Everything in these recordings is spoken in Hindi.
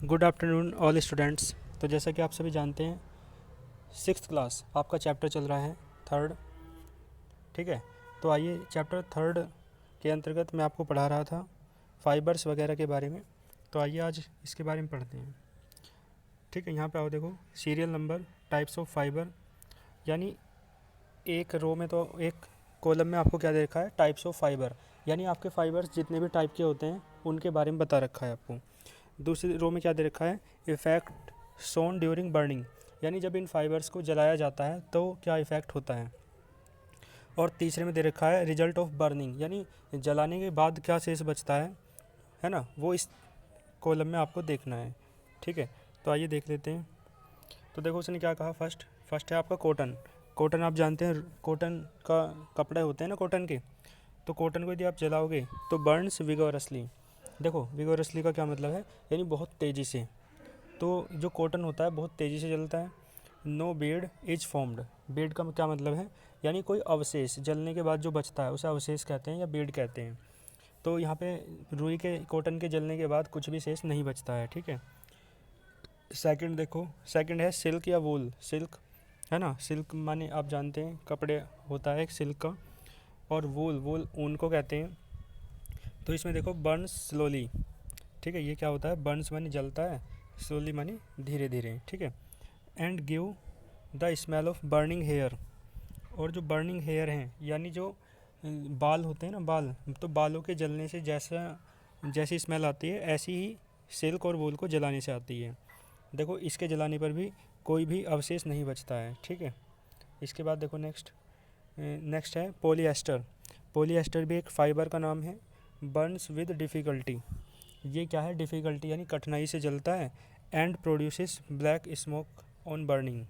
Good afternoon all students. तो जैसा कि आप सभी जानते हैं, सिक्स्थ क्लास आपका चैप्टर चल रहा है थर्ड। ठीक है, तो आइए चैप्टर थर्ड के अंतर्गत मैं आपको पढ़ा रहा था फाइबर्स वगैरह के बारे में। तो आइए आज इसके बारे में पढ़ते हैं। ठीक है, यहाँ पे आओ, देखो serial number types of fibre, यानी एक रो में तो एक कॉलम में आपको क्या दे रखा है, टाइप्स ऑफ फाइबर, यानी आपके फाइबर्स जितने भी टाइप के होते हैं उनके बारे में बता रखा है आपको। दूसरी रो में क्या दे रखा है, इफ़ेक्ट सोन ड्यूरिंग बर्निंग, यानी जब इन फाइबर्स को जलाया जाता है तो क्या इफ़ेक्ट होता है। और तीसरे में दे रखा है रिजल्ट ऑफ बर्निंग, यानी जलाने के बाद क्या शेष बचता है ना, वो इस कॉलम में आपको देखना है। ठीक है, तो आइए देख लेते हैं। तो देखो उसने क्या कहा, फर्स्ट है आपका कॉटन। कॉटन आप जानते हैं, कॉटन का कपड़े होते हैं ना कॉटन के, तो कॉटन को यदि आप जलाओगे तो बर्न्स विगोरसली। देखो विगोरसली का क्या मतलब है, यानी बहुत तेज़ी से। तो जो कॉटन होता है बहुत तेज़ी से जलता है। No bead is formed, bead का क्या मतलब है, यानी कोई अवशेष जलने के बाद जो बचता है उसे अवशेष कहते हैं या बेड कहते हैं। तो यहाँ पे रुई के कॉटन के जलने के बाद कुछ भी शेष नहीं बचता है। ठीक है, सेकंड देखो, सेकंड है सिल्क या वूल। सिल्क है ना, सिल्क माने आप जानते हैं कपड़े होता है एक सिल्क का, और वूल ऊन को कहते हैं। तो इसमें देखो बर्न्स स्लोली। ठीक है, ये क्या होता है, बर्न्स माने जलता है, स्लोली माने धीरे धीरे। ठीक है, and give the smell of burning hair. और जो बर्निंग हेयर हैं, यानी जो बाल होते हैं ना, बाल, तो बालों के जलने से जैसी स्मेल आती है, ऐसी ही सिल्क और वूल को जलाने से आती है। देखो इसके जलाने पर भी कोई भी अवशेष नहीं बचता है। ठीक है, इसके बाद देखो नेक्स्ट है पॉलीएस्टर। पॉलीएस्टर भी एक फाइबर का नाम है। बर्न्स विद डिफ़िकल्टी, ये क्या है, डिफ़िकल्टी यानी कठिनाई से जलता है। And produces black smoke on burning,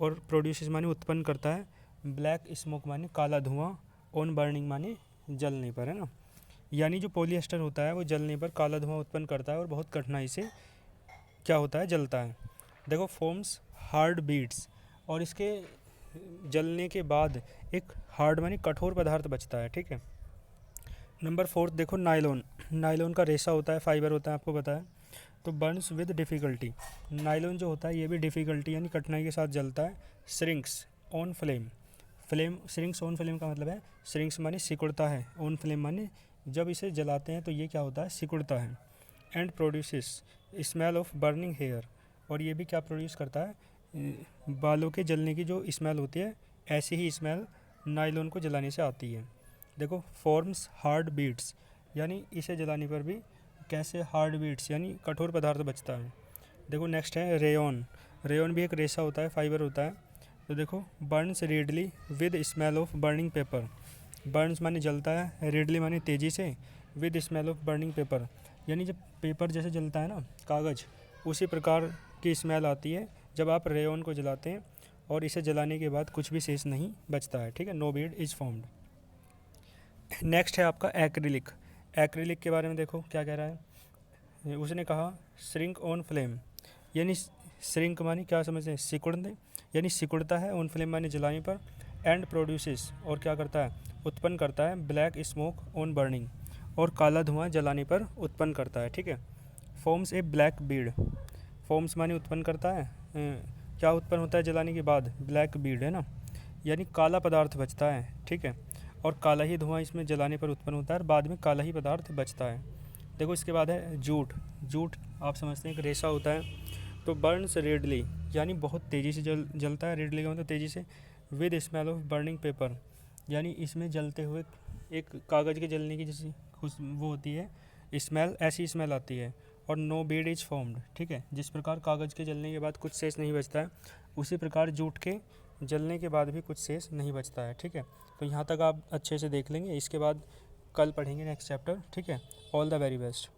और प्रोड्यूसेस माने उत्पन्न करता है, ब्लैक स्मोक माने काला धुआं, ऑन बर्निंग माने जलने पर, है ना। यानी जो पॉलीएस्टर होता है वो जलने पर काला धुआं उत्पन्न करता है और बहुत कठिनाई से क्या होता है, जलता है। देखो फॉर्म्स हार्ड बीड्स, और इसके जलने के बाद एक हार्ड माने कठोर पदार्थ बचता है। ठीक है, नंबर फोर्थ देखो नायलॉन। नायलॉन का रेशा होता है, फाइबर होता है, आपको पता है। तो बर्न्स विद डिफ़िकल्टी, नायलॉन जो होता है ये भी डिफ़िकल्टी यानी कठिनाई के साथ जलता है। Shrinks on flame, shrinks on flame का मतलब है, श्रिंक्स माने सिकुड़ता है, ऑन फ्लेम माने जब इसे जलाते हैं तो ये क्या होता है, सिकुड़ता है। And produces smell of burning hair, और ये भी क्या प्रोड्यूस करता है, बालों के जलने की जो स्मेल होती है, ऐसी ही स्मेल नायलॉन को जलाने से आती है। देखो फॉर्म्स हार्ड बीड्स, यानी इसे जलाने पर भी कैसे हार्ड बीड्स यानी कठोर पदार्थ बचता है। देखो नेक्स्ट है रेयन। रेयन भी एक रेशा होता है, फाइबर होता है। तो देखो burns readily with smell of burning paper. Burns माने जलता है, रेडली माने तेज़ी से, with smell of burning paper, यानी जब पेपर जैसे जलता है ना, कागज़, उसी प्रकार की स्मेल आती है जब आप रेयन को जलाते हैं, और इसे जलाने के बाद कुछ भी शेष नहीं बचता है। ठीक है, no bead is formed. Next है आपका एक्रिलिक। एक्रिलिक के बारे में देखो क्या कह रहा है, उसने कहा श्रिंक ऑन फ्लेम, यानी श्रिंक मानी क्या समझते हैं, सिकुड़ने, यानी सिकुड़ता है, ऑन फ्लेम मानी जलाने पर। एंड प्रोड्यूसेस, और क्या करता है, उत्पन्न करता है, ब्लैक स्मोक ऑन बर्निंग, और काला धुआं जलाने पर उत्पन्न करता है। ठीक है, forms a black Beed. Forms मानी उत्पन्न करता है, क्या उत्पन्न होता है जलाने के बाद, ब्लैक बीड, है ना, यानी काला पदार्थ बचता है। ठीक है, और काला ही धुआं इसमें जलाने पर उत्पन्न होता है और बाद में काला ही पदार्थ बचता है। देखो इसके बाद है जूट। जूट आप समझते हैं एक रेशा होता है। तो बर्न्स रेडली, यानी बहुत तेज़ी से जलता है, रेडली का मतलब तेज़ी से, with smell of burning paper, यानी इसमें जलते हुए एक कागज़ के जलने की जैसी वो होती है स्मेल, ऐसी स्मेल आती है। और नो बीड इज फॉर्म्ड। ठीक है, जिस प्रकार कागज़ के जलने के बाद कुछ शेष नहीं बचता है, उसी प्रकार जूट के जलने के बाद भी कुछ शेष नहीं बचता है। ठीक है, तो यहाँ तक आप अच्छे से देख लेंगे, इसके बाद कल पढ़ेंगे नेक्स्ट चैप्टर। ठीक है, ऑल द वेरी बेस्ट।